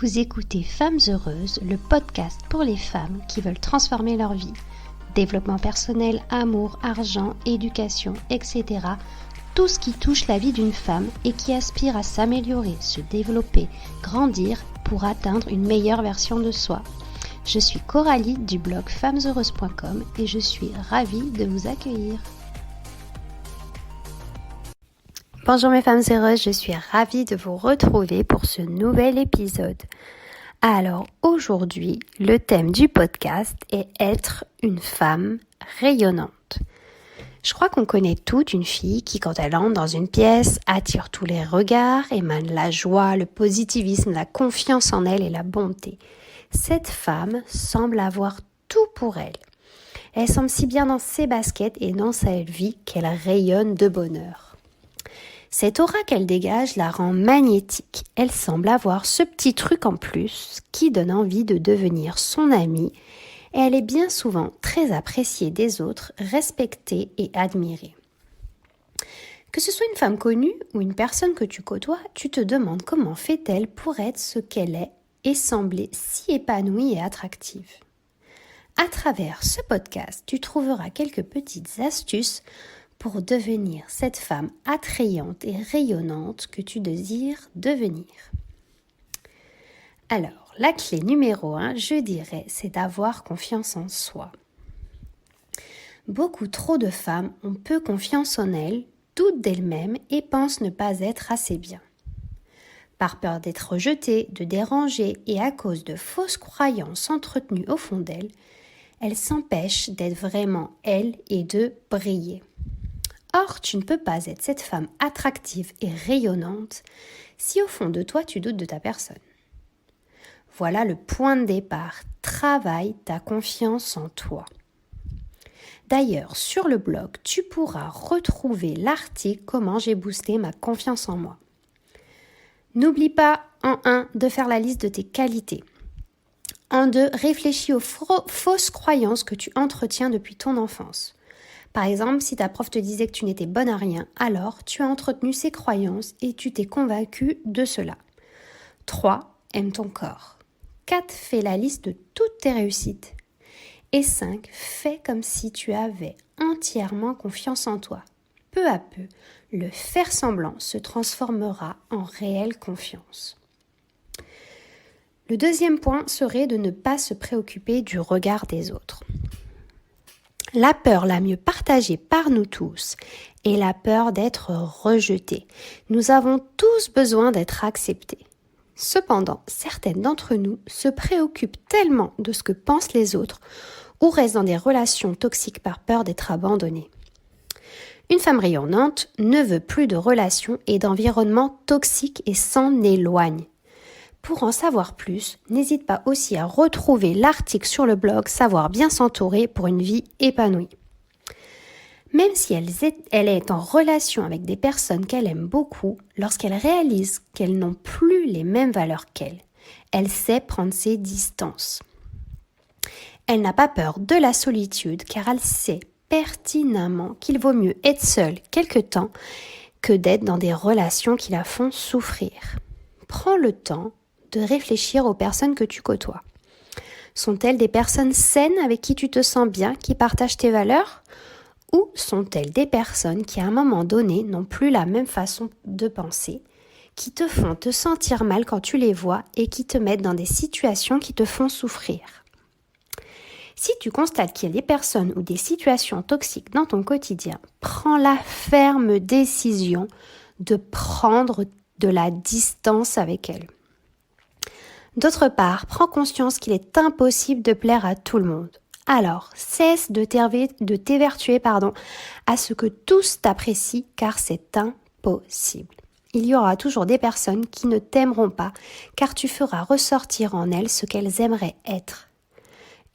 Vous écoutez Femmes Heureuses, le podcast pour les femmes qui veulent transformer leur vie. Développement personnel, amour, argent, éducation, etc. Tout ce qui touche la vie d'une femme et qui aspire à s'améliorer, se développer, grandir pour atteindre une meilleure version de soi. Je suis Coralie du blog femmesheureuses.com et je suis ravie de vous accueillir. Bonjour mes femmes heureuses, je suis ravie de vous retrouver pour ce nouvel épisode. Alors aujourd'hui, le thème du podcast est être une femme rayonnante. Je crois qu'on connaît toute une fille qui, quand elle entre dans une pièce, attire tous les regards, émane la joie, le positivisme, la confiance en elle et la bonté. Cette femme semble avoir tout pour elle. Elle semble si bien dans ses baskets et dans sa vie qu'elle rayonne de bonheur. Cette aura qu'elle dégage la rend magnétique. Elle semble avoir ce petit truc en plus qui donne envie de devenir son amie et elle est bien souvent très appréciée des autres, respectée et admirée. Que ce soit une femme connue ou une personne que tu côtoies, tu te demandes comment fait-elle pour être ce qu'elle est et sembler si épanouie et attractive. À travers ce podcast, tu trouveras quelques petites astuces pour devenir cette femme attrayante et rayonnante que tu désires devenir. Alors, la clé numéro 1, je dirais, c'est d'avoir confiance en soi. Beaucoup trop de femmes ont peu confiance en elles, doutent d'elles-mêmes et pensent ne pas être assez bien. Par peur d'être rejetées, de déranger et à cause de fausses croyances entretenues au fond d'elles, elles s'empêchent d'être vraiment elles et de briller. Or, tu ne peux pas être cette femme attractive et rayonnante si au fond de toi tu doutes de ta personne. Voilà le point de départ. Travaille ta confiance en toi. D'ailleurs, sur le blog, tu pourras retrouver l'article « Comment j'ai boosté ma confiance en moi ». N'oublie pas, en 1, de faire la liste de tes qualités. En 2, réfléchis aux fausses croyances que tu entretiens depuis ton enfance. Par exemple, si ta prof te disait que tu n'étais bonne à rien, alors tu as entretenu ces croyances et tu t'es convaincu de cela. 3. Aime ton corps. 4. Fais la liste de toutes tes réussites. Et 5. Fais comme si tu avais entièrement confiance en toi. Peu à peu, le faire semblant se transformera en réelle confiance. Le deuxième point serait de ne pas se préoccuper du regard des autres. La peur la mieux partagée par nous tous est la peur d'être rejetés. Nous avons tous besoin d'être acceptés. Cependant, certaines d'entre nous se préoccupent tellement de ce que pensent les autres ou restent dans des relations toxiques par peur d'être abandonnées. Une femme rayonnante ne veut plus de relations et d'environnements toxiques et s'en éloigne. Pour en savoir plus, n'hésite pas aussi à retrouver l'article sur le blog Savoir bien s'entourer pour une vie épanouie. Même si elle est en relation avec des personnes qu'elle aime beaucoup, lorsqu'elle réalise qu'elles n'ont plus les mêmes valeurs qu'elle, elle sait prendre ses distances. Elle n'a pas peur de la solitude car elle sait pertinemment qu'il vaut mieux être seule quelque temps que d'être dans des relations qui la font souffrir. Prends le temps de réfléchir aux personnes que tu côtoies. Sont-elles des personnes saines avec qui tu te sens bien, qui partagent tes valeurs? Ou sont-elles des personnes qui à un moment donné n'ont plus la même façon de penser, qui te font te sentir mal quand tu les vois et qui te mettent dans des situations qui te font souffrir? Si tu constates qu'il y a des personnes ou des situations toxiques dans ton quotidien, prends la ferme décision de prendre de la distance avec elles. D'autre part, prends conscience qu'il est impossible de plaire à tout le monde. Alors, cesse de t'évertuer à ce que tous t'apprécient car c'est impossible. Il y aura toujours des personnes qui ne t'aimeront pas car tu feras ressortir en elles ce qu'elles aimeraient être.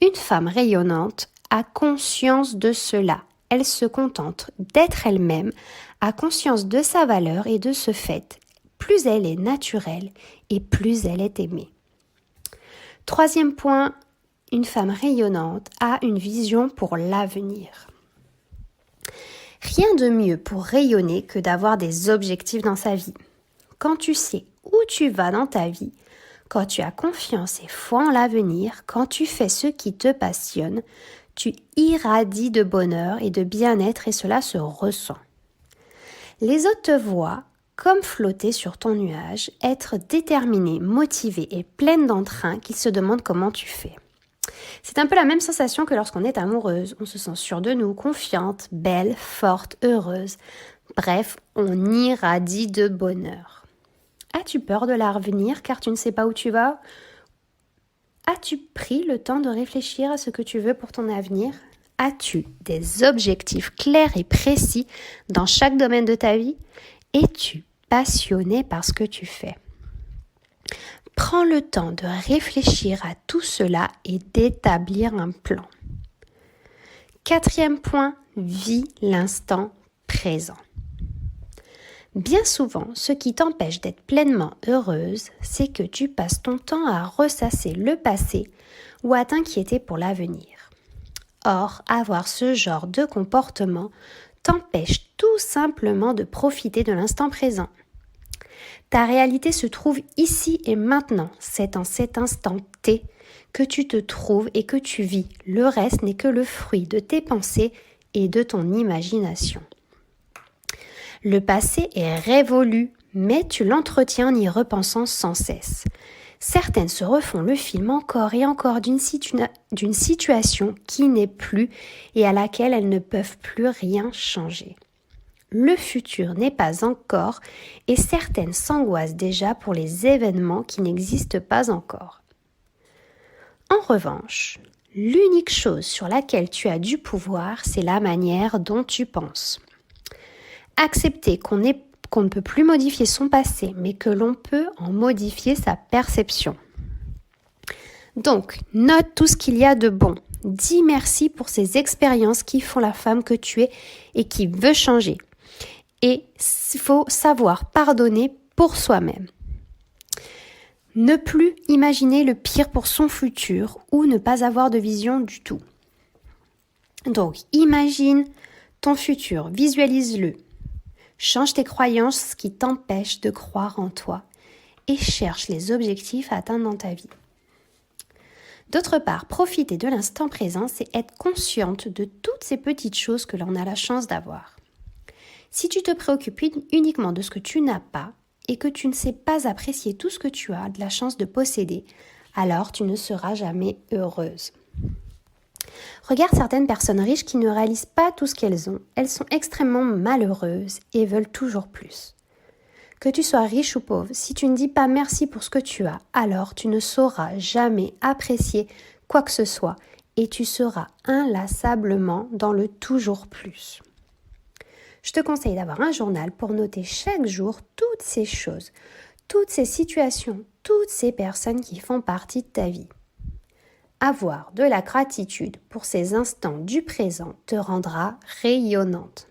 Une femme rayonnante a conscience de cela. Elle se contente d'être elle-même, a conscience de sa valeur et de ce fait, plus elle est naturelle et plus elle est aimée. Troisième point, une femme rayonnante a une vision pour l'avenir. Rien de mieux pour rayonner que d'avoir des objectifs dans sa vie. Quand tu sais où tu vas dans ta vie, quand tu as confiance et foi en l'avenir, quand tu fais ce qui te passionne, tu irradies de bonheur et de bien-être et cela se ressent. Les autres te voient comme flotter sur ton nuage, être déterminée, motivée et pleine d'entrain qu'ils se demandent comment tu fais. C'est un peu la même sensation que lorsqu'on est amoureuse. On se sent sûre de nous, confiante, belle, forte, heureuse. Bref, on irradie de bonheur. As-tu peur de l'avenir car tu ne sais pas où tu vas ? As-tu pris le temps de réfléchir à ce que tu veux pour ton avenir ? As-tu des objectifs clairs et précis dans chaque domaine de ta vie ? Es-tu passionné par ce que tu fais ? Prends le temps de réfléchir à tout cela et d'établir un plan. 4e point, vis l'instant présent. Bien souvent, ce qui t'empêche d'être pleinement heureuse, c'est que tu passes ton temps à ressasser le passé ou à t'inquiéter pour l'avenir. Or, avoir ce genre de comportement t'empêche tout simplement de profiter de l'instant présent. Ta réalité se trouve ici et maintenant. C'est en cet instant T que tu te trouves et que tu vis. Le reste n'est que le fruit de tes pensées et de ton imagination. Le passé est révolu, mais tu l'entretiens en y repensant sans cesse. Certaines se refont le film encore et encore d'une situation qui n'est plus et à laquelle elles ne peuvent plus rien changer. Le futur n'est pas encore et certaines s'angoissent déjà pour les événements qui n'existent pas encore. En revanche, l'unique chose sur laquelle tu as du pouvoir, c'est la manière dont tu penses. Accepter qu'on ne peut plus modifier son passé, mais que l'on peut en modifier sa perception. Donc, note tout ce qu'il y a de bon. Dis merci pour ces expériences qui font la femme que tu es et qui veut changer. Et il faut savoir pardonner pour soi-même. Ne plus imaginer le pire pour son futur ou ne pas avoir de vision du tout. Donc, imagine ton futur, visualise-le. Change tes croyances qui t'empêchent de croire en toi et cherche les objectifs à atteindre dans ta vie. D'autre part, profiter de l'instant présent, c'est être consciente de toutes ces petites choses que l'on a la chance d'avoir. Si tu te préoccupes uniquement de ce que tu n'as pas et que tu ne sais pas apprécier tout ce que tu as de la chance de posséder, alors tu ne seras jamais heureuse. Regarde certaines personnes riches qui ne réalisent pas tout ce qu'elles ont. Elles sont extrêmement malheureuses et veulent toujours plus. Que tu sois riche ou pauvre, si tu ne dis pas merci pour ce que tu as, alors tu ne sauras jamais apprécier quoi que ce soit et tu seras inlassablement dans le toujours plus. Je te conseille d'avoir un journal pour noter chaque jour toutes ces choses, toutes ces situations, toutes ces personnes qui font partie de ta vie. Avoir de la gratitude pour ces instants du présent te rendra rayonnante.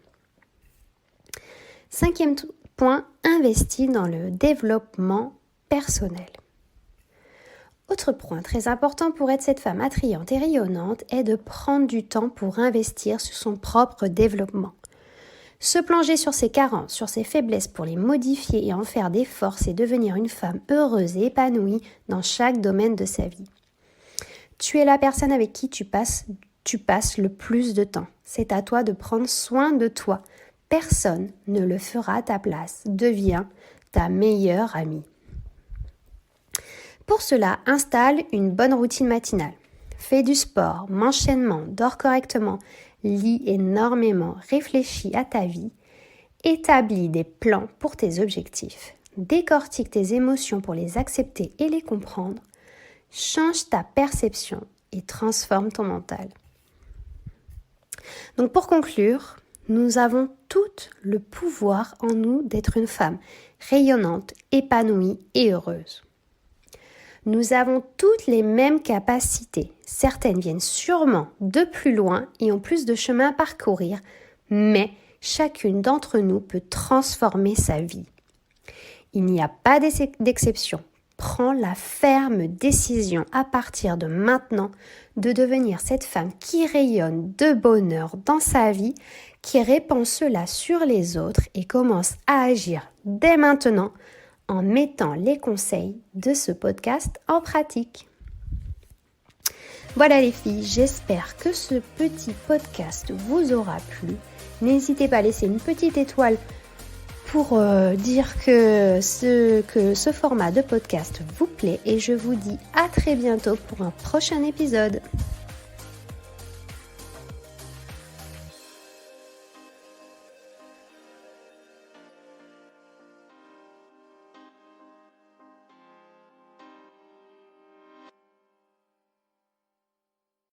5e point, investis dans le développement personnel. Autre point très important pour être cette femme attrayante et rayonnante est de prendre du temps pour investir sur son propre développement. Se plonger sur ses carences, sur ses faiblesses pour les modifier et en faire des forces et devenir une femme heureuse et épanouie dans chaque domaine de sa vie. Tu es la personne avec qui tu passes le plus de temps. C'est à toi de prendre soin de toi. Personne ne le fera à ta place. Deviens ta meilleure amie. Pour cela, installe une bonne routine matinale. Fais du sport, m'enchaînement, dors correctement, lis énormément, réfléchis à ta vie, établis des plans pour tes objectifs, décortique tes émotions pour les accepter et les comprendre, change ta perception et transforme ton mental. Donc pour conclure, nous avons toutes le pouvoir en nous d'être une femme rayonnante, épanouie et heureuse. Nous avons toutes les mêmes capacités. Certaines viennent sûrement de plus loin et ont plus de chemin à parcourir, mais chacune d'entre nous peut transformer sa vie. Il n'y a pas d'exception. Prends la ferme décision à partir de maintenant de devenir cette femme qui rayonne de bonheur dans sa vie, qui répand cela sur les autres et commence à agir dès maintenant en mettant les conseils de ce podcast en pratique. Voilà les filles, j'espère que ce petit podcast vous aura plu. N'hésitez pas à laisser une petite étoile pour dire que ce format de podcast vous plaît et je vous dis à très bientôt pour un prochain épisode.